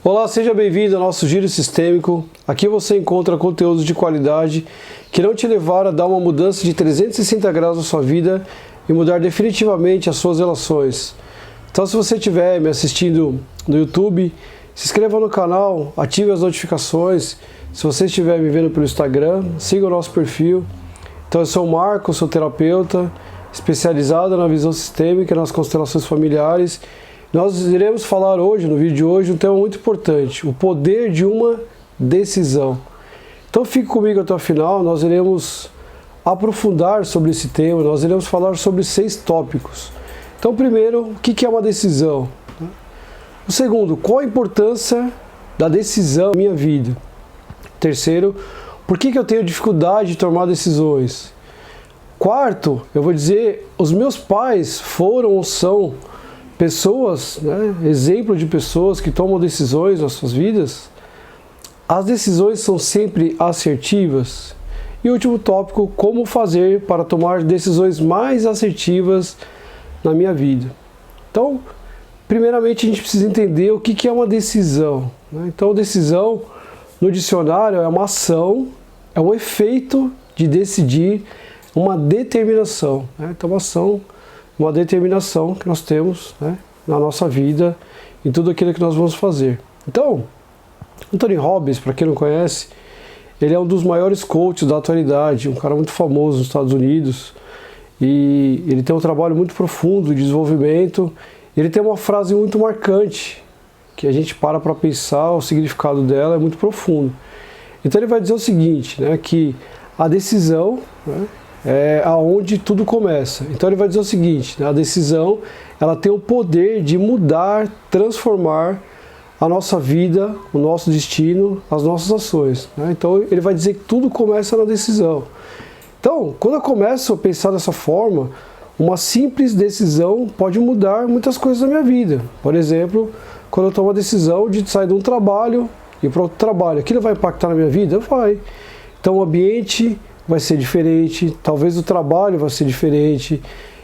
Olá, seja bem-vindo ao nosso Giro Sistêmico. Aqui você encontra conteúdos de qualidade que irão te levar a dar uma mudança de 360 graus na sua vida e mudar definitivamente as suas relações. Então, se você estiver me assistindo no YouTube, se inscreva no canal, ative as notificações. Se você estiver me vendo pelo Instagram, siga o nosso perfil. Então, eu sou o Marco, sou terapeuta, especializado na visão sistêmica e nas constelações familiares. Nós iremos falar hoje, no vídeo de hoje, um tema muito importante, o poder de uma decisão. Então fique comigo até o final, nós iremos aprofundar sobre esse tema, nós iremos falar sobre 6 tópicos. Então primeiro, o que é uma decisão? O segundo, qual a importância da decisão na minha vida? Terceiro, por que eu tenho dificuldade de tomar decisões? Quarto, eu vou dizer, os meus pais foram ou são pessoas, exemplo de pessoas que tomam decisões nas suas vidas. As decisões são sempre assertivas. E o último tópico, como fazer para tomar decisões mais assertivas na minha vida. Então, primeiramente a gente precisa entender o que é uma decisão. Então, decisão no dicionário é uma ação, é um efeito de decidir, uma determinação. Então, uma ação, uma determinação que nós temos na nossa vida, em tudo aquilo que nós vamos fazer. Então, Anthony Robbins, para quem não conhece, ele é um dos maiores coaches da atualidade, um cara muito famoso nos Estados Unidos, e ele tem um trabalho muito profundo de desenvolvimento. Ele tem uma frase muito marcante, que a gente para pensar, o significado dela é muito profundo. Então ele vai dizer o seguinte, que a decisão é aonde tudo começa. Então ele vai dizer o seguinte, a decisão, ela tem o poder de mudar, transformar a nossa vida, o nosso destino, as nossas ações. Então ele vai dizer que tudo começa na decisão. Então, quando eu começo a pensar dessa forma, uma simples decisão pode mudar muitas coisas na minha vida. Por exemplo, quando eu tomo a decisão de sair de um trabalho e ir para outro trabalho, aquilo vai impactar na minha vida? Vai. Então o ambiente vai ser diferente, talvez o trabalho vai ser diferente,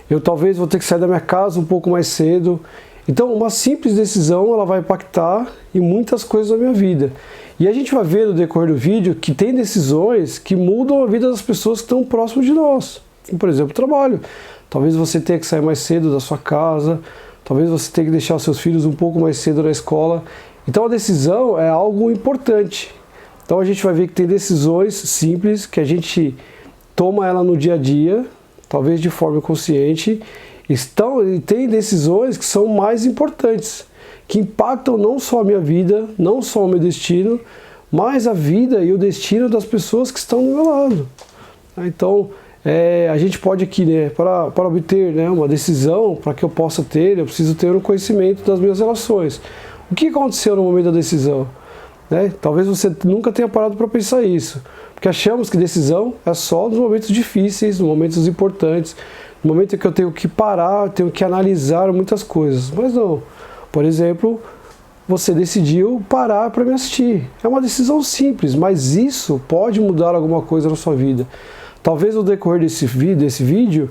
eu talvez vou ter que sair da minha casa um pouco mais cedo. Então uma simples decisão, ela vai impactar em muitas coisas da minha vida. E a gente vai ver no decorrer do vídeo que tem decisões que mudam a vida das pessoas que estão próximas de nós. Por exemplo, o trabalho. Talvez você tenha que sair mais cedo da sua casa, talvez você tenha que deixar os seus filhos um pouco mais cedo na escola. Então a decisão é algo importante. Então a gente vai ver que tem decisões simples que a gente toma ela no dia a dia, talvez de forma consciente, e tem decisões que são mais importantes, que impactam não só a minha vida, não só o meu destino, mas a vida e o destino das pessoas que estão do meu lado. Então a gente pode aqui, para obter uma decisão, para que eu possa ter, eu preciso ter um conhecimento das minhas relações. O que aconteceu no momento da decisão? Talvez você nunca tenha parado para pensar isso, porque achamos que decisão é só nos momentos difíceis, nos momentos importantes, no momento em que eu tenho que parar, tenho que analisar muitas coisas, mas não. Por exemplo, você decidiu parar para me assistir, é uma decisão simples, mas isso pode mudar alguma coisa na sua vida. Talvez no decorrer desse vídeo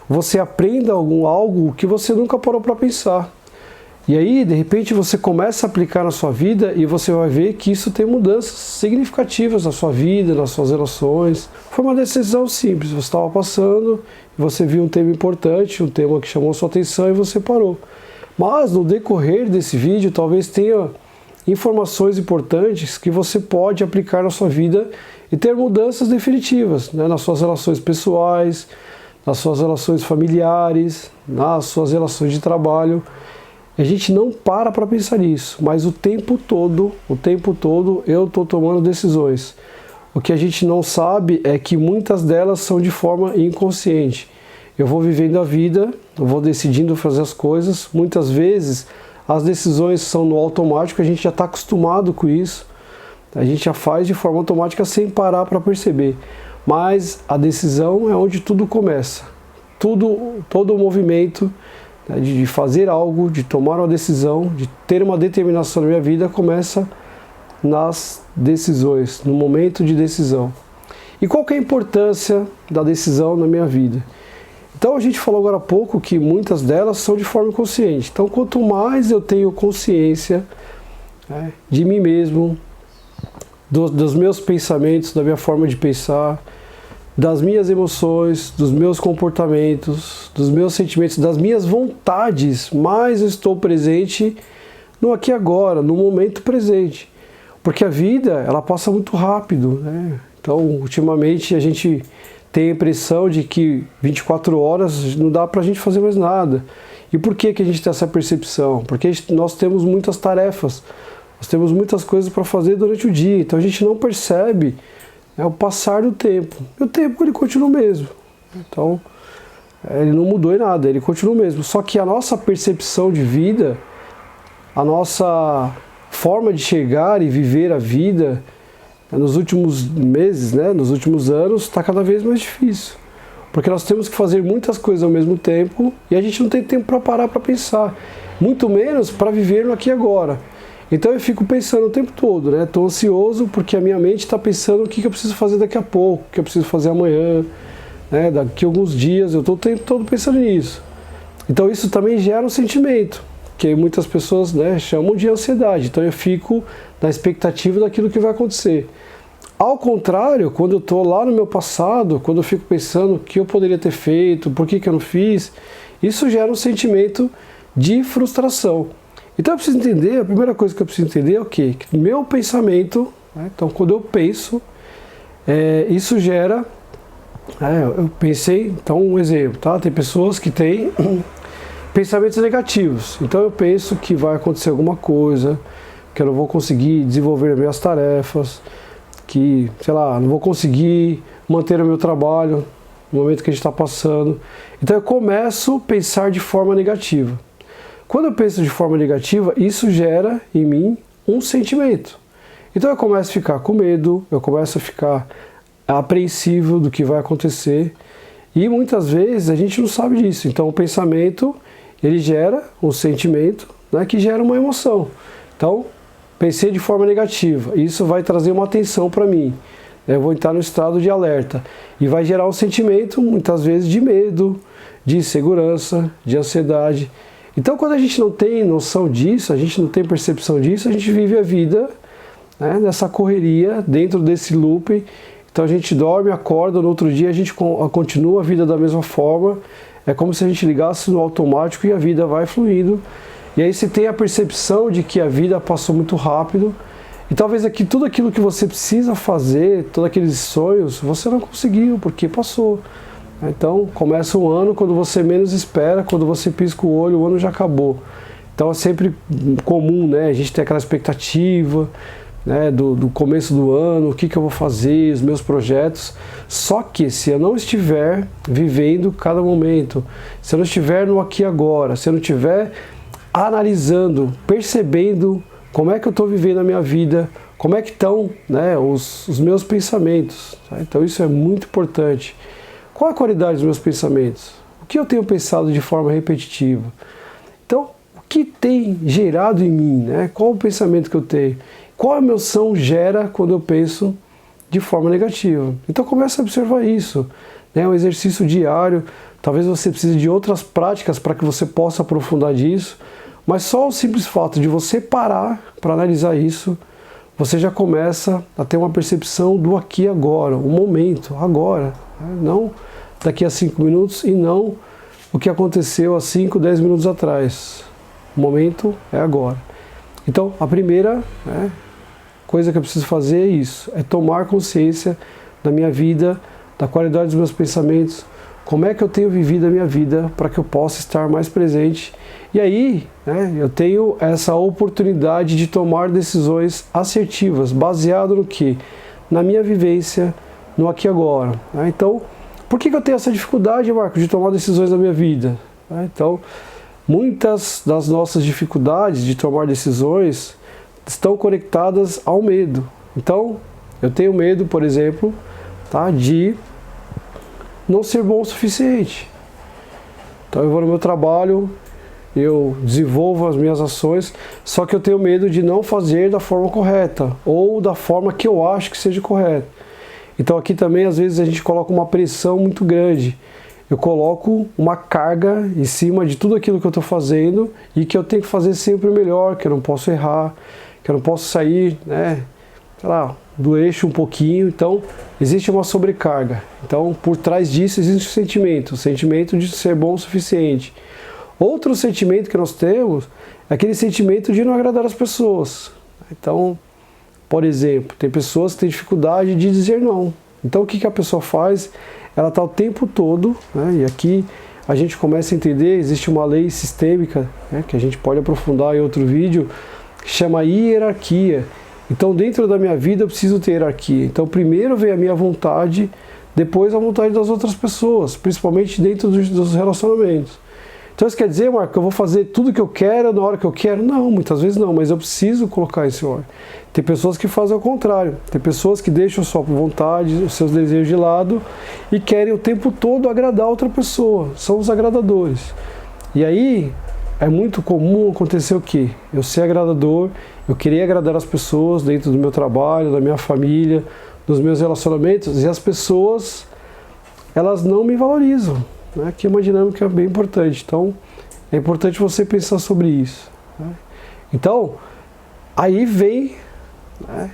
você aprenda algo que você nunca parou para pensar. E aí, de repente, você começa a aplicar na sua vida e você vai ver que isso tem mudanças significativas na sua vida, nas suas relações. Foi uma decisão simples, você estava passando, você viu um tema importante, um tema que chamou a sua atenção e você parou. Mas no decorrer desse vídeo, talvez tenha informações importantes que você pode aplicar na sua vida e ter mudanças definitivas, nas suas relações pessoais, nas suas relações familiares, nas suas relações de trabalho. A gente não para pensar nisso, mas o tempo todo eu estou tomando decisões. O que a gente não sabe é que muitas delas são de forma inconsciente. Eu vou vivendo a vida, eu vou decidindo fazer as coisas. Muitas vezes as decisões são no automático, a gente já está acostumado com isso. A gente já faz de forma automática sem parar para perceber. Mas a decisão é onde tudo começa. Todo o movimento de fazer algo, de tomar uma decisão, de ter uma determinação na minha vida, começa nas decisões, no momento de decisão. E qual que é a importância da decisão na minha vida? Então a gente falou agora há pouco que muitas delas são de forma inconsciente. Então quanto mais eu tenho consciência né, de mim mesmo, dos meus pensamentos, da minha forma de pensar, das minhas emoções, dos meus comportamentos, dos meus sentimentos, das minhas vontades, mas eu estou presente no aqui e agora, no momento presente. Porque a vida, ela passa muito rápido, né? Então, ultimamente, a gente tem a impressão de que 24 horas não dá pra gente fazer mais nada. E por que que a gente tem essa percepção? Porque nós temos muitas tarefas, nós temos muitas coisas para fazer durante o dia, então a gente não percebe, né, o passar do tempo. E o tempo, ele continua o mesmo. Então, ele não mudou em nada, ele continua o mesmo. Só que a nossa percepção de vida, a nossa forma de chegar e viver a vida, nos últimos meses, né, nos últimos anos, está cada vez mais difícil. Porque nós temos que fazer muitas coisas ao mesmo tempo e a gente não tem tempo para parar para pensar. Muito menos para viver no aqui e agora. Então eu fico pensando o tempo todo, né? Estou ansioso porque a minha mente está pensando o que eu preciso fazer daqui a pouco, o que eu preciso fazer amanhã, né? Daqui a alguns dias, eu estou o tempo todo pensando nisso. Então isso também gera um sentimento, que muitas pessoas, né, chamam de ansiedade. Então eu fico na expectativa daquilo que vai acontecer. Ao contrário, quando eu estou lá no meu passado, quando eu fico pensando o que eu poderia ter feito, por que eu não fiz, isso gera um sentimento de frustração. Então eu preciso entender, a primeira coisa que eu preciso entender é o quê? Que meu pensamento, né, então quando eu penso, isso gera, eu pensei, então um exemplo, tá? Tem pessoas que têm pensamentos negativos, então eu penso que vai acontecer alguma coisa, que eu não vou conseguir desenvolver as minhas tarefas, que, sei lá, não vou conseguir manter o meu trabalho no momento que a gente está passando. Então eu começo a pensar de forma negativa. Quando eu penso de forma negativa, isso gera em mim um sentimento. Então eu começo a ficar com medo, eu começo a ficar apreensivo do que vai acontecer e muitas vezes a gente não sabe disso. Então o pensamento, ele gera um sentimento, né, que gera uma emoção. Então, pensei de forma negativa, isso vai trazer uma atenção para mim. Eu vou entrar no estado de alerta e vai gerar um sentimento, muitas vezes, de medo, de insegurança, de ansiedade. Então, quando a gente não tem noção disso, a gente não tem percepção disso, a gente vive a vida, né, nessa correria, dentro desse looping. Então, a gente dorme, acorda, no outro dia a gente continua a vida da mesma forma. É como se a gente ligasse no automático e a vida vai fluindo. E aí você tem a percepção de que a vida passou muito rápido e talvez aqui tudo aquilo que você precisa fazer, todos aqueles sonhos, você não conseguiu porque passou. Então começa um ano quando você menos espera, quando você pisca o olho, o ano já acabou. Então é sempre comum, né, a gente ter aquela expectativa, né, do começo do ano, o que eu vou fazer, os meus projetos. Só que se eu não estiver vivendo cada momento, se eu não estiver no aqui e agora, se eu não estiver analisando, percebendo como é que eu estou vivendo a minha vida, como é que estão, né, os meus pensamentos. Tá? Então isso é muito importante. Qual a qualidade dos meus pensamentos? O que eu tenho pensado de forma repetitiva? Então, o que tem gerado em mim? Né? Qual o pensamento que eu tenho? Qual emoção gera quando eu penso de forma negativa? Então comece a observar isso. É um exercício diário. Talvez você precise de outras práticas para que você possa aprofundar disso. Mas só o simples fato de você parar para analisar isso, você já começa a ter uma percepção do aqui e agora, o momento, agora. Né? Não daqui a 5 minutos e não o que aconteceu há 5, 10 minutos atrás. O momento é agora. Então, a primeira, né, coisa que eu preciso fazer é isso, é tomar consciência da minha vida, da qualidade dos meus pensamentos, como é que eu tenho vivido a minha vida para que eu possa estar mais presente. E aí, né, eu tenho essa oportunidade de tomar decisões assertivas, baseado no quê? Na minha vivência, no aqui e agora. Né? Então, por que eu tenho essa dificuldade, Marcos, de tomar decisões na minha vida? Né? Então, muitas das nossas dificuldades de tomar decisões estão conectadas ao medo. Então, eu tenho medo, por exemplo, tá, de não ser bom o suficiente. Então eu vou no meu trabalho, eu desenvolvo as minhas ações, só que eu tenho medo de não fazer da forma correta, ou da forma que eu acho que seja correta. Então aqui também às vezes a gente coloca uma pressão muito grande. Eu coloco uma carga em cima de tudo aquilo que eu estou fazendo e que eu tenho que fazer sempre o melhor, que eu não posso errar, que eu não posso sair, né, sei lá, do eixo um pouquinho, então existe uma sobrecarga. Então, por trás disso existe o sentimento de ser bom o suficiente. Outro sentimento que nós temos é aquele sentimento de não agradar as pessoas. Então, por exemplo, tem pessoas que têm dificuldade de dizer não. Então, o que a pessoa faz? Ela está o tempo todo, né, e aqui a gente começa a entender, existe uma lei sistêmica, né, que a gente pode aprofundar em outro vídeo, que chama hierarquia. Então, dentro da minha vida eu preciso ter hierarquia. Então, primeiro vem a minha vontade, depois a vontade das outras pessoas, principalmente dentro dos relacionamentos. Então, isso quer dizer, Marco, que eu vou fazer tudo que eu quero na hora que eu quero? Não, muitas vezes não, mas eu preciso colocar esse ordem. Tem pessoas que fazem o contrário. Tem pessoas que deixam sua vontade, os seus desejos de lado e querem o tempo todo agradar outra pessoa. São os agradadores. E aí, é muito comum acontecer o quê? Eu ser agradador, eu querer agradar as pessoas dentro do meu trabalho, da minha família, dos meus relacionamentos, e as pessoas, elas não me valorizam. Né? Que é uma dinâmica bem importante. Então, é importante você pensar sobre isso. Né? Então, aí vem, né,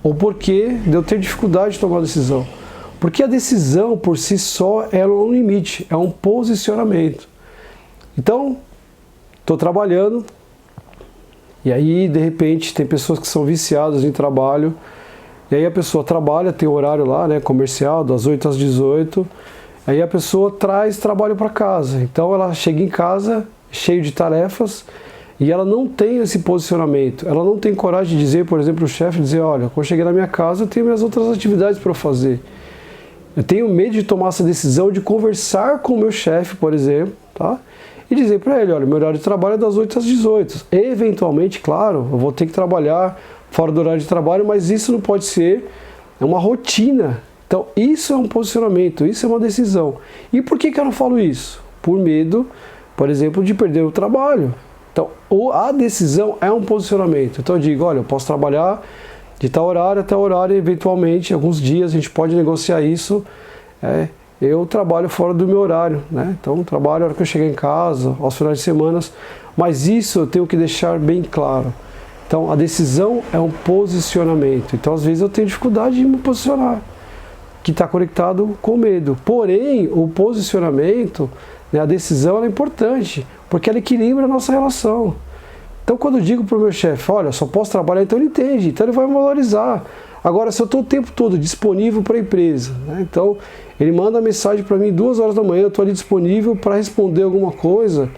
o porquê de eu ter dificuldade de tomar decisão. Porque a decisão, por si só, ela é um limite, é um posicionamento. Então, estou trabalhando, e aí, de repente, tem pessoas que são viciadas em trabalho, e aí a pessoa trabalha, tem horário lá, né, comercial, das 8 às 18, aí a pessoa traz trabalho para casa. Então ela chega em casa cheio de tarefas e ela não tem esse posicionamento. Ela não tem coragem de dizer, por exemplo, o chefe, dizer, olha, quando eu cheguei na minha casa eu tenho minhas outras atividades para fazer. Eu tenho medo de tomar essa decisão de conversar com o meu chefe, por exemplo, tá? E dizer para ele, olha, meu horário de trabalho é das 8 às 18. Eventualmente, claro, eu vou ter que trabalhar fora do horário de trabalho, mas isso não pode ser uma rotina. Então, isso é um posicionamento, isso é uma decisão. E por que eu não falo isso? Por medo, por exemplo, de perder o trabalho. Então, a decisão é um posicionamento. Então, eu digo, olha, eu posso trabalhar de tal horário até horário, eventualmente, alguns dias a gente pode negociar isso. Eu trabalho fora do meu horário, né? Então, trabalho a hora que eu chegar em casa, aos finais de semana. Mas isso eu tenho que deixar bem claro. Então, a decisão é um posicionamento. Então, às vezes, eu tenho dificuldade de me posicionar, que está conectado com medo. Porém, o posicionamento, né, a decisão é importante, porque ela equilibra a nossa relação. Então, quando eu digo para o meu chefe, olha, só posso trabalhar, então ele entende, então ele vai me valorizar. Agora, se eu estou o tempo todo disponível para a empresa, né, então ele manda mensagem para mim 2 horas da manhã, eu estou ali disponível para responder alguma coisa,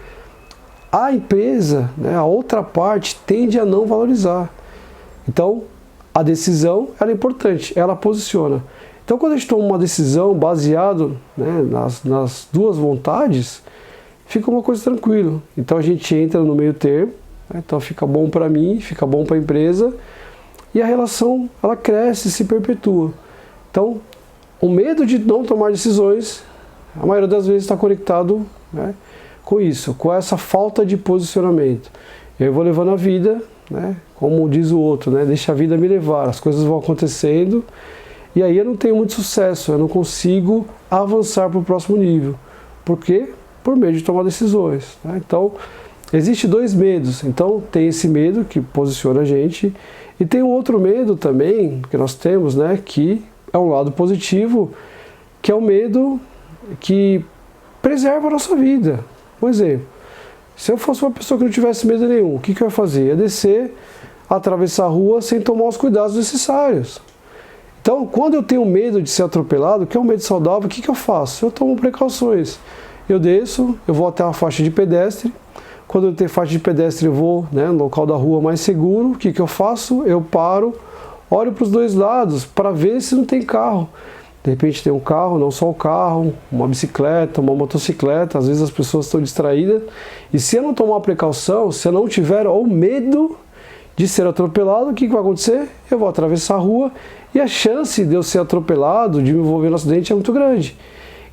a empresa, né, a outra parte, tende a não valorizar. Então, a decisão ela é importante, ela posiciona. Então, quando a gente toma uma decisão baseada, né, nas duas vontades, fica uma coisa tranquila. Então, a gente entra no meio termo, né, então fica bom para mim, fica bom para a empresa, e a relação ela cresce, se perpetua. Então, o medo de não tomar decisões, a maioria das vezes está conectado, né, com isso, com essa falta de posicionamento. Eu vou levando a vida, né, como diz o outro, né, deixa a vida me levar, as coisas vão acontecendo, e aí eu não tenho muito sucesso, eu não consigo avançar para o próximo nível. Por quê? Por medo de tomar decisões. Né? Então, existem 2 medos. Então, tem esse medo que posiciona a gente, e tem um outro medo também, que nós temos, né, que é um lado positivo, que é o medo que preserva a nossa vida. Por exemplo, se eu fosse uma pessoa que não tivesse medo nenhum, o que eu ia fazer? Ia descer, atravessar a rua sem tomar os cuidados necessários. Então, quando eu tenho medo de ser atropelado, que é um medo saudável, o que eu faço? Eu tomo precauções. Eu desço, eu vou até uma faixa de pedestre. Quando eu tenho faixa de pedestre, eu vou, né, no local da rua mais seguro. O que eu faço? Eu paro, olho para os 2 lados para ver se não tem carro. De repente tem um carro, não só o carro, uma bicicleta, uma motocicleta. Às vezes as pessoas estão distraídas. E se eu não tomar precaução, se eu não tiver o medo de ser atropelado, o que vai acontecer? Eu vou atravessar a rua e a chance de eu ser atropelado, de me envolver no acidente é muito grande.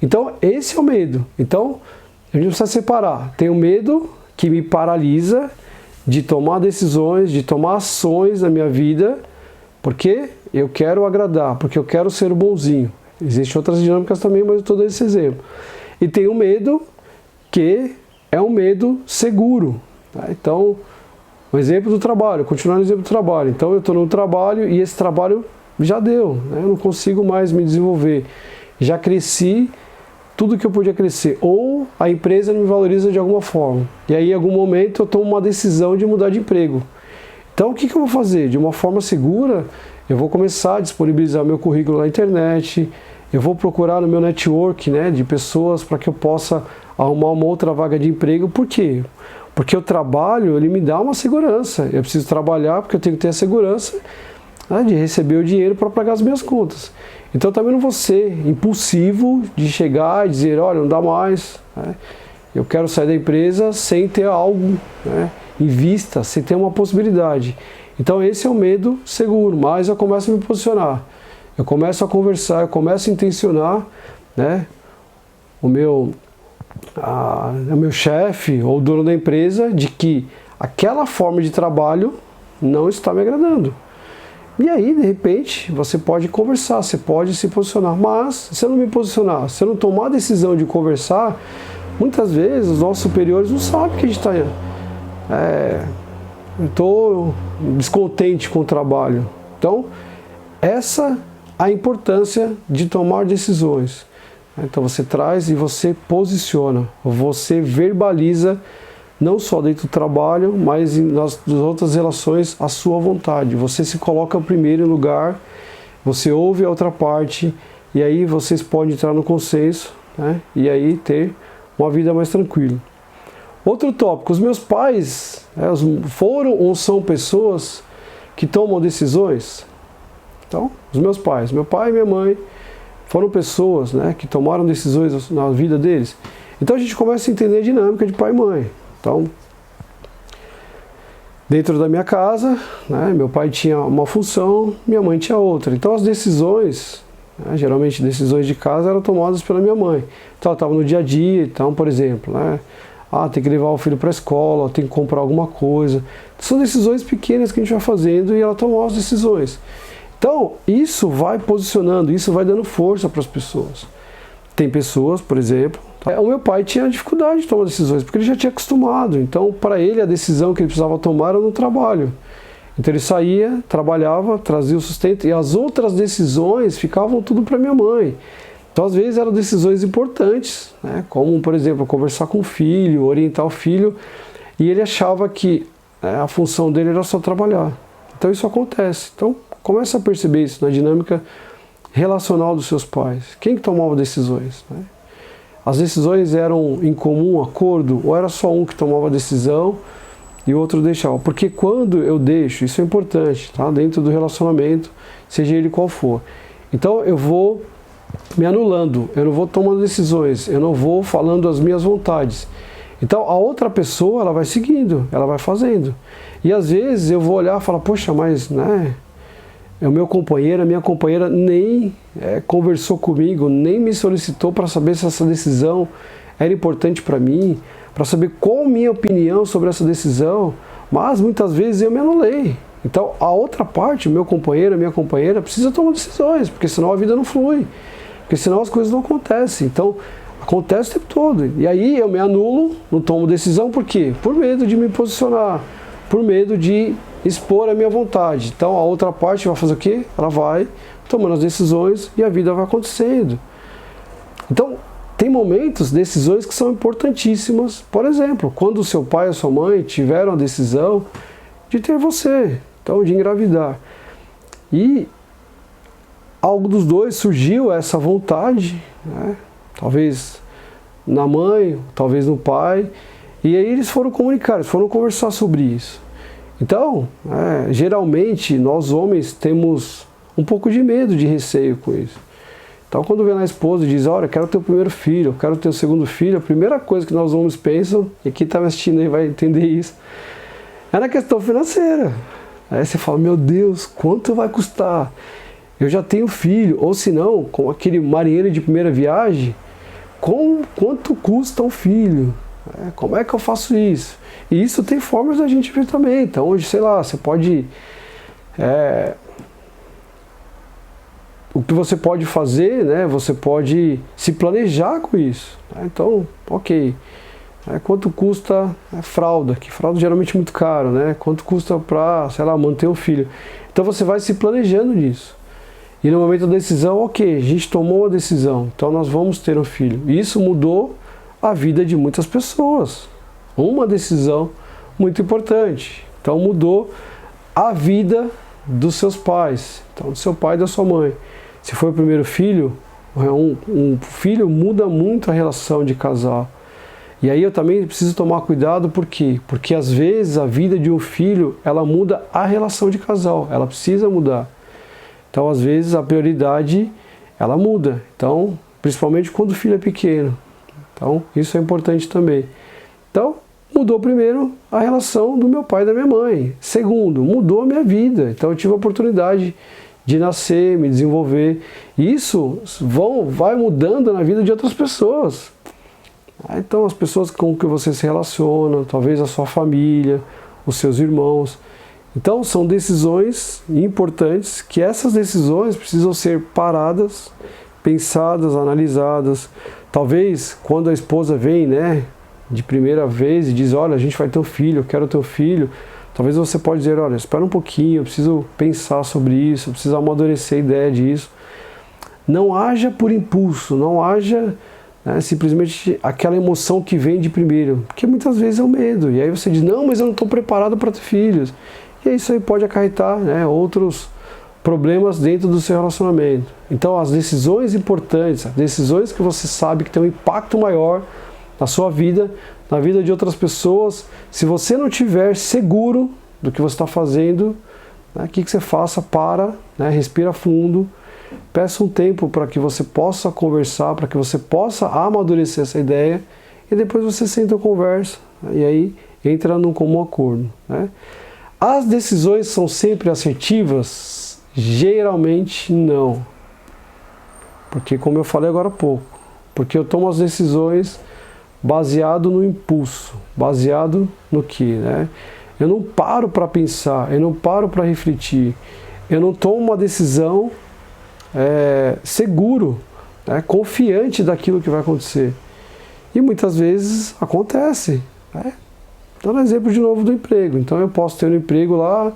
Então, esse é o medo. Então, a gente precisa separar. Tem o medo que me paralisa de tomar decisões, de tomar ações na minha vida, porque eu quero agradar, porque eu quero ser o bonzinho. Existem outras dinâmicas também, mas eu estou dando esse exemplo. E tem o medo que é um medo seguro. Tá? Então, O exemplo do trabalho, continuar no exemplo do trabalho. Então eu estou no trabalho e esse trabalho já deu, né? Eu não consigo mais me desenvolver. Já cresci tudo que eu podia crescer. Ou a empresa me valoriza de alguma forma. E aí em algum momento eu tomo uma decisão de mudar de emprego. Então o que eu vou fazer? De uma forma segura, eu vou começar a disponibilizar meu currículo na internet, eu vou procurar no meu network, né, de pessoas para que eu possa arrumar uma outra vaga de emprego. Por quê? Porque o trabalho, ele me dá uma segurança. Eu preciso trabalhar porque eu tenho que ter a segurança, né, de receber o dinheiro para pagar as minhas contas. Então eu também não vou ser impulsivo de chegar e dizer, olha, não dá mais, né, eu quero sair da empresa sem ter algo, né, em vista, sem ter uma possibilidade. Então esse é o medo seguro, mas eu começo a me posicionar. Eu começo a conversar, eu começo a intencionar, né, o meu chefe ou o dono da empresa de que aquela forma de trabalho não está me agradando. E aí, de repente, você pode conversar, você pode se posicionar. Mas, se eu não me posicionar, se eu não tomar a decisão de conversar, muitas vezes os nossos superiores não sabem que a gente está... eu estou descontente com o trabalho. Então, essa é a importância de tomar decisões. Então você traz e você posiciona, você verbaliza, não só dentro do trabalho, mas nas outras relações, a sua vontade. Você se coloca em primeiro lugar, você ouve a outra parte, e aí vocês podem entrar no consenso, né, e aí ter uma vida mais tranquila. Outro tópico, os meus pais foram ou são pessoas que tomam decisões? Então, os meus pais, meu pai e minha mãe, foram pessoas, né, que tomaram decisões na vida deles. Então a gente começa a entender a dinâmica de pai e mãe. Então, dentro da minha casa, né, meu pai tinha uma função, minha mãe tinha outra. Então as decisões, né, geralmente decisões de casa, eram tomadas pela minha mãe. Então ela estava no dia a dia, então, por exemplo, né, tem que levar o filho para a escola, tem que comprar alguma coisa. São decisões pequenas que a gente vai fazendo e ela tomou as decisões. Então, isso vai posicionando, isso vai dando força para as pessoas. Tem pessoas, por exemplo, o meu pai tinha dificuldade de tomar decisões, porque ele já tinha acostumado. Então, para ele, a decisão que ele precisava tomar era no trabalho. Então, ele saía, trabalhava, trazia o sustento, e as outras decisões ficavam tudo para minha mãe. Então, às vezes, eram decisões importantes, né? Como, por exemplo, conversar com o filho, orientar o filho, e ele achava que a função dele era só trabalhar. Então, isso acontece. Então, começa a perceber isso na dinâmica relacional dos seus pais. Quem que tomava decisões, né? As decisões eram em comum acordo ou era só um que tomava a decisão e o outro deixava? Porque quando eu deixo, isso é importante, tá? Dentro do relacionamento, seja ele qual for. Então eu vou me anulando, eu não vou tomando decisões, eu não vou falando as minhas vontades. Então a outra pessoa, ela vai seguindo, ela vai fazendo. E às vezes eu vou olhar e falar, poxa, mas, né, o meu companheiro, a minha companheira nem conversou comigo, nem me solicitou para saber se essa decisão era importante para mim, para saber qual a minha opinião sobre essa decisão, mas muitas vezes eu me anulei. Então a outra parte, o meu companheiro, a minha companheira, precisa tomar decisões, porque senão a vida não flui, porque senão as coisas não acontecem. Então acontece o tempo todo. E aí eu me anulo, não tomo decisão, por quê? Por medo de me posicionar, por medo de expor a minha vontade. Então a outra parte vai fazer o quê? Ela vai tomando as decisões e a vida vai acontecendo. Então tem momentos, decisões que são importantíssimas. Por exemplo, quando o seu pai ou sua mãe tiveram a decisão de ter você, então de engravidar. E algo dos dois surgiu essa vontade, né? Talvez na mãe, talvez no pai, e aí eles foram comunicar, eles foram conversar sobre isso. Então, geralmente, nós homens temos um pouco de medo, de receio com isso. Então, quando vem a esposa e diz, olha, eu quero ter o primeiro filho, eu quero ter o segundo filho, a primeira coisa que nós homens pensam, e quem está me assistindo aí vai entender isso, é na questão financeira. Aí você fala, meu Deus, quanto vai custar? Eu já tenho filho, ou se não, com aquele marinheiro de primeira viagem, quanto custa um filho? Como é que eu faço isso? E isso tem formas da gente ver também. Então hoje, sei lá, você pode... o que você pode fazer, né? Você pode se planejar com isso, né? Então, ok. Quanto custa a fralda, que fralda geralmente é muito caro, né? Quanto custa para, sei lá, manter um filho. Então você vai se planejando nisso. E no momento da decisão, ok, a gente tomou a decisão, então nós vamos ter um filho. E isso mudou a vida de muitas pessoas. Uma decisão muito importante. Então mudou a vida dos seus pais, então do seu pai e da sua mãe. Se foi o primeiro filho, um filho muda muito a relação de casal. E aí eu também preciso tomar cuidado, por quê? Porque às vezes a vida de um filho, ela muda a relação de casal, ela precisa mudar. Então às vezes a prioridade, ela muda, então, principalmente quando o filho é pequeno. Então isso é importante também. Então mudou primeiro a relação do meu pai e da minha mãe. Segundo, mudou a minha vida, então eu tive a oportunidade de nascer, me desenvolver. Isso vai mudando na vida de outras pessoas. Então as pessoas com que você se relaciona, talvez a sua família, os seus irmãos. Então são decisões importantes, que essas decisões precisam ser paradas, pensadas, analisadas. Talvez quando a esposa vem, né, de primeira vez e diz, olha, a gente vai ter um filho, eu quero ter um filho. Talvez você pode dizer, olha, espera um pouquinho, eu preciso pensar sobre isso, eu preciso amadurecer a ideia disso. Não haja por impulso, não haja simplesmente aquela emoção que vem de primeiro, porque muitas vezes é o medo. E aí você diz, não, mas eu não estou preparado para ter filhos. E isso aí pode acarretar, né, outros problemas dentro do seu relacionamento. Então as decisões importantes, as decisões que você sabe que tem um impacto maior na sua vida, na vida de outras pessoas, se você não estiver seguro do que você está fazendo, o que você faça? Respira fundo, peça um tempo para que você possa conversar, para que você possa amadurecer essa ideia, e depois você senta e conversa, e aí entra num comum acordo. As decisões são sempre assertivas? Geralmente não. Porque, como eu falei agora há pouco, porque eu tomo as decisões baseado no impulso, baseado no quê? Eu não paro para pensar, eu não paro para refletir, eu não tomo uma decisão seguro, confiante daquilo que vai acontecer. E muitas vezes acontece. Dando exemplo de novo do emprego. Então eu posso ter um emprego lá,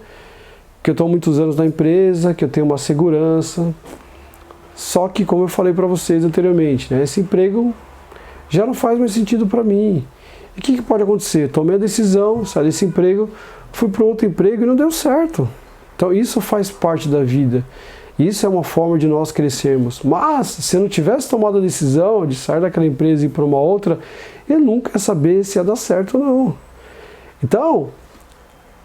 que eu estou há muitos anos na empresa, que eu tenho uma segurança. Só que, como eu falei para vocês anteriormente, esse emprego já não faz mais sentido para mim. E o que pode acontecer? Tomei a decisão, saí desse emprego, fui para outro emprego e não deu certo. Então isso faz parte da vida. Isso é uma forma de nós crescermos. Mas, se eu não tivesse tomado a decisão de sair daquela empresa e ir para uma outra, eu nunca ia saber se ia dar certo ou não. Então,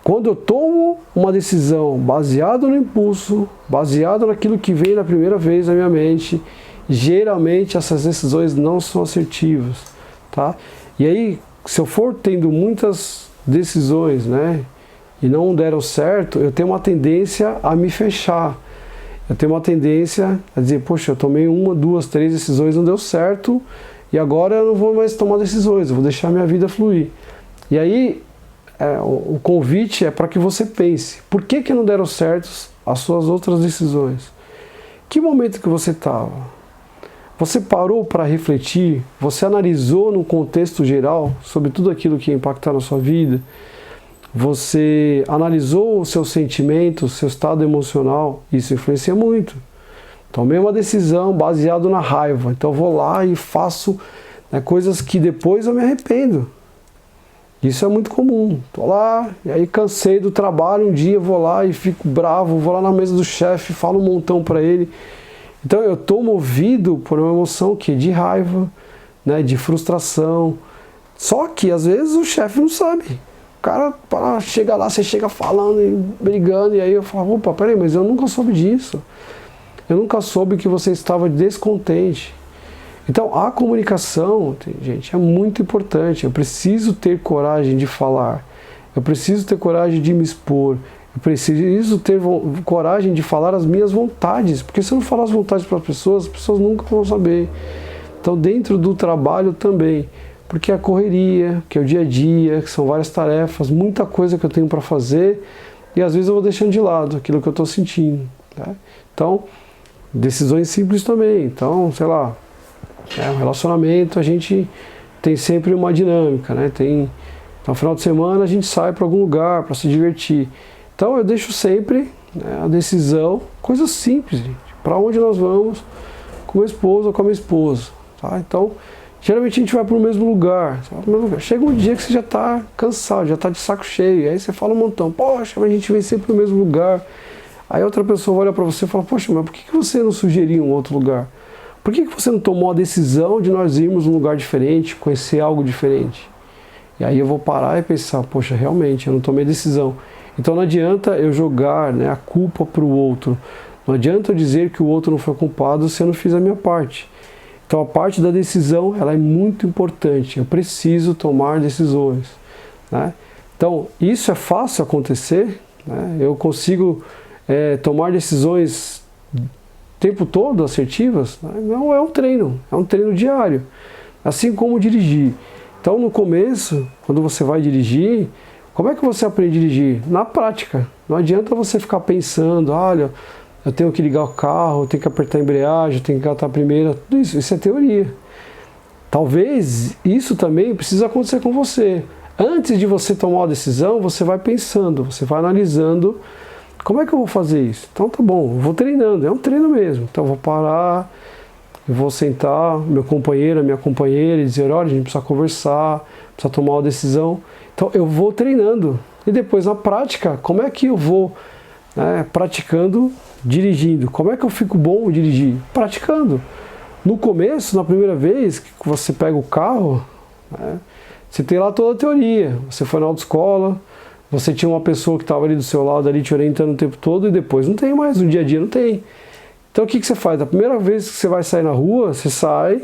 quando eu tomo uma decisão baseada no impulso, baseada naquilo que vem na primeira vez na minha mente, geralmente essas decisões não são assertivas, tá? E aí, se eu for tendo muitas decisões, e não deram certo, eu tenho uma tendência a me fechar. Eu tenho uma tendência a dizer, poxa, eu tomei 1, 2, 3 decisões, não deu certo, e agora eu não vou mais tomar decisões, eu vou deixar minha vida fluir. E aí, o convite é para que você pense, por que não deram certo as suas outras decisões? Que momento que você estava? Você parou para refletir? Você analisou no contexto geral sobre tudo aquilo que ia impactar na sua vida? Você analisou os seus sentimentos, seu estado emocional? Isso influencia muito. Tomei uma decisão baseada na raiva, então eu vou lá e faço coisas que depois eu me arrependo. Isso é muito comum. Estou lá, e aí cansei do trabalho, um dia vou lá e fico bravo, vou lá na mesa do chefe, falo um montão para ele. Então eu estou movido por uma emoção de raiva, de frustração. Só que às vezes o chefe não sabe. O cara chega lá, você chega falando e brigando, e aí eu falo, opa, peraí, mas eu nunca soube disso. Eu nunca soube que você estava descontente. Então, a comunicação, gente, é muito importante. Eu preciso ter coragem de falar. Eu preciso ter coragem de me expor. Eu preciso ter coragem de falar as minhas vontades. Porque se eu não falar as vontades para as pessoas nunca vão saber. Então, dentro do trabalho também. Porque a correria, que é o dia a dia, que são várias tarefas, muita coisa que eu tenho para fazer. E às vezes eu vou deixando de lado aquilo que eu estou sentindo. Então, decisões simples também. Então, sei lá, um relacionamento, a gente tem sempre uma dinâmica, né? No final de semana a gente sai para algum lugar para se divertir. Então eu deixo sempre, né, a decisão, coisas simples, gente. Para onde nós vamos com o meu esposo ou com a minha esposa, tá? Então, geralmente a gente vai para o mesmo lugar. Chega um dia que você já está cansado, já está de saco cheio. Aí você fala um montão, poxa, mas a gente vem sempre para o mesmo lugar. Aí outra pessoa olha para você e fala, poxa, mas por que você não sugeriu um outro lugar? Por que você não tomou a decisão de nós irmos num lugar diferente, conhecer algo diferente? E aí eu vou parar e pensar, poxa, realmente, eu não tomei decisão. Então não adianta eu jogar, né, a culpa para o outro. Não adianta eu dizer que o outro não foi culpado se eu não fiz a minha parte. Então a parte da decisão, ela é muito importante. Eu preciso tomar decisões, né? Então isso é fácil acontecer, né? Eu consigo tomar decisões o tempo todo assertivas? Não, é um treino diário. Assim como dirigir. Então no começo, quando você vai dirigir, como é que você aprende a dirigir? Na prática. Não adianta você ficar pensando, olha, eu tenho que ligar o carro, eu tenho que apertar a embreagem, eu tenho que engatar a primeira, tudo isso é teoria. Talvez isso também precise acontecer com você. Antes de você tomar uma decisão, você vai pensando, você vai analisando, como é que eu vou fazer isso? Então tá bom, eu vou treinando, é um treino mesmo. Então eu vou parar, eu vou sentar, meu companheiro, a minha companheira, e dizer, olha, a gente precisa conversar, precisa tomar uma decisão. Então eu vou treinando. E depois na prática, como é que eu vou praticando, dirigindo? Como é que eu fico bom dirigir? Praticando. No começo, na primeira vez que você pega o carro, né, você tem lá toda a teoria. Você foi na autoescola, você tinha uma pessoa que estava ali do seu lado, ali te orientando o tempo todo, e depois não tem mais, no dia a dia não tem. Então o que você faz? A primeira vez que você vai sair na rua, você sai,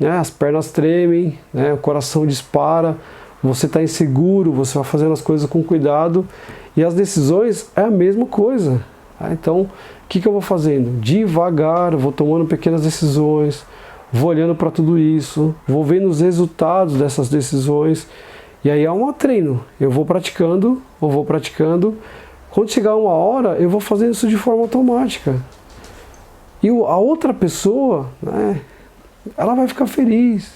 né, as pernas tremem, né, o coração dispara, você está inseguro, você vai fazendo as coisas com cuidado, e as decisões é a mesma coisa. Tá? Então, o que eu vou fazendo? Devagar, vou tomando pequenas decisões, vou olhando para tudo isso, vou vendo os resultados dessas decisões, e aí é um treino. Eu vou praticando, quando chegar uma hora, eu vou fazendo isso de forma automática. E a outra pessoa, né, ela vai ficar feliz,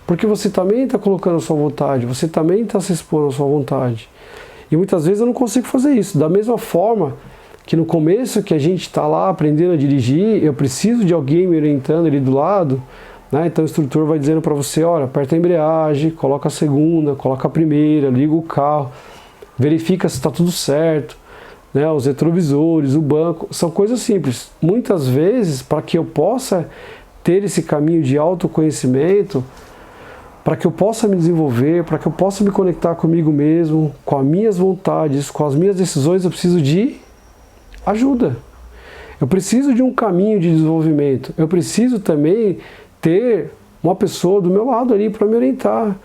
porque você também está colocando a sua vontade, você também está se expondo à sua vontade. E muitas vezes eu não consigo fazer isso. Da mesma forma que no começo que a gente está lá aprendendo a dirigir, eu preciso de alguém me orientando ali do lado, né? Então o instrutor vai dizendo para você, olha, aperta a embreagem, coloca a segunda, coloca a primeira, liga o carro, verifica se está tudo certo, né? Os retrovisores, o banco, são coisas simples. Muitas vezes, para que eu possa ter esse caminho de autoconhecimento, para que eu possa me desenvolver, para que eu possa me conectar comigo mesmo, com as minhas vontades, com as minhas decisões, eu preciso de ajuda. Eu preciso de um caminho de desenvolvimento. Eu preciso também ter uma pessoa do meu lado ali para me orientar.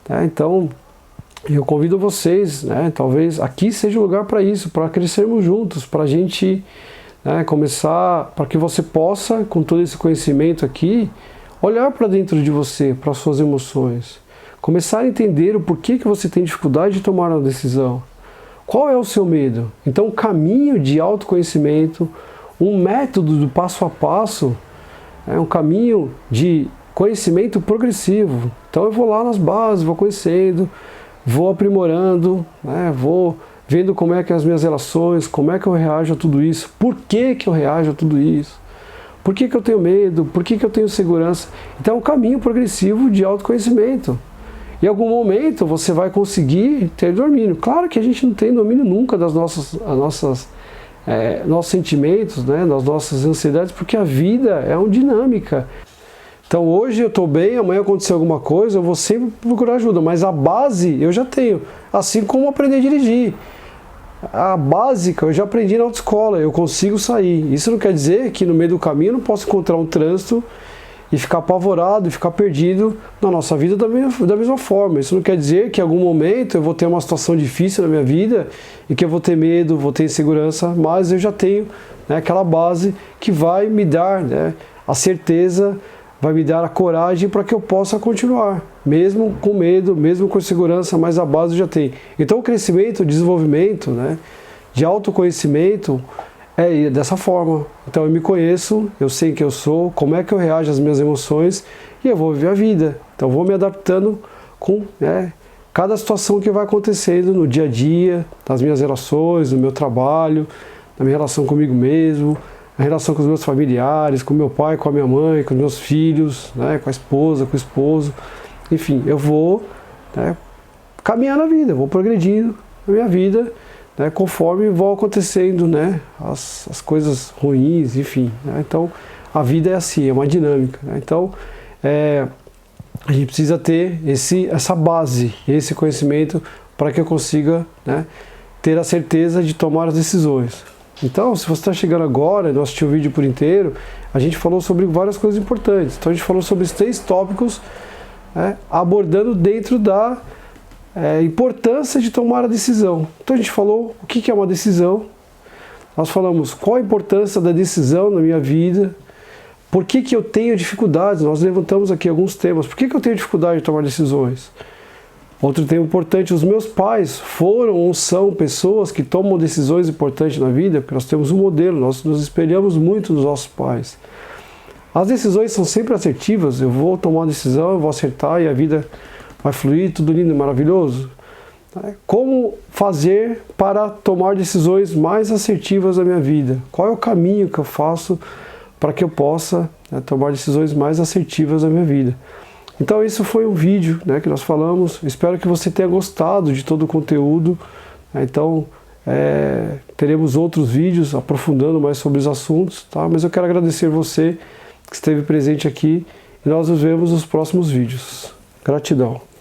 Tá? Então, eu convido vocês, né, talvez aqui seja o lugar para isso, para crescermos juntos, para a gente, né, começar, para que você possa, com todo esse conhecimento aqui, olhar para dentro de você, para as suas emoções. Começar a entender o porquê que você tem dificuldade de tomar uma decisão. Qual é o seu medo? Então, um caminho de autoconhecimento, um método do passo a passo, é um caminho de conhecimento progressivo. Então, eu vou lá nas bases, vou conhecendo, vou aprimorando, né, vou vendo como é que as minhas relações, como é que eu reajo a tudo isso, por que que eu reajo a tudo isso. Por que que eu tenho medo? Por que que eu tenho segurança? Então é um caminho progressivo de autoconhecimento. Em algum momento você vai conseguir ter domínio. Claro que a gente não tem domínio nunca das nossos sentimentos, né, das nossas ansiedades, porque a vida é uma dinâmica. Então hoje eu estou bem, amanhã aconteceu alguma coisa, eu vou sempre procurar ajuda, mas a base eu já tenho, assim como aprender a dirigir. A básica eu já aprendi na autoescola, eu consigo sair. Isso não quer dizer que no meio do caminho eu não posso encontrar um trânsito e ficar apavorado, e ficar perdido na nossa vida da mesma forma. Isso não quer dizer que em algum momento eu vou ter uma situação difícil na minha vida e que eu vou ter medo, vou ter insegurança, mas eu já tenho, né, aquela base que vai me dar, né, a certeza, vai me dar a coragem para que eu possa continuar, mesmo com medo, mesmo com insegurança, mas a base eu já tenho. Então o crescimento, o desenvolvimento, né, de autoconhecimento é dessa forma. Então eu me conheço, eu sei quem eu sou, como é que eu reajo às minhas emoções e eu vou viver a vida. Então vou me adaptando com cada situação que vai acontecendo no dia a dia, nas minhas relações, no meu trabalho, na minha relação comigo mesmo, na relação com os meus familiares, com meu pai, com a minha mãe, com os meus filhos, né, com a esposa, com o esposo. Enfim, eu vou caminhar na vida, vou progredindo na minha vida, né, conforme vão acontecendo, né, as coisas ruins, enfim. Né, então, a vida é assim, é uma dinâmica. Né, então, a gente precisa ter essa base, esse conhecimento para que eu consiga, né, ter a certeza de tomar as decisões. Então, se você está chegando agora e não assistiu o vídeo por inteiro, a gente falou sobre várias coisas importantes. Então, a gente falou sobre os 3 tópicos, abordando dentro da importância de tomar a decisão. Então, a gente falou o que é uma decisão, nós falamos qual a importância da decisão na minha vida, por que eu tenho dificuldades, nós levantamos aqui alguns temas, por que eu tenho dificuldade de tomar decisões. Outro tema importante, os meus pais foram ou são pessoas que tomam decisões importantes na vida, porque nós temos um modelo, nós nos espelhamos muito nos nossos pais. As decisões são sempre assertivas, eu vou tomar uma decisão, eu vou acertar e a vida vai fluir, tudo lindo e maravilhoso. Como fazer para tomar decisões mais assertivas na minha vida? Qual é o caminho que eu faço para que eu possa tomar decisões mais assertivas na minha vida? Então isso foi um vídeo, né, que nós falamos. Espero que você tenha gostado de todo o conteúdo. Então teremos outros vídeos aprofundando mais sobre os assuntos, tá? Mas eu quero agradecer você que esteve presente aqui e nós nos vemos nos próximos vídeos. Gratidão.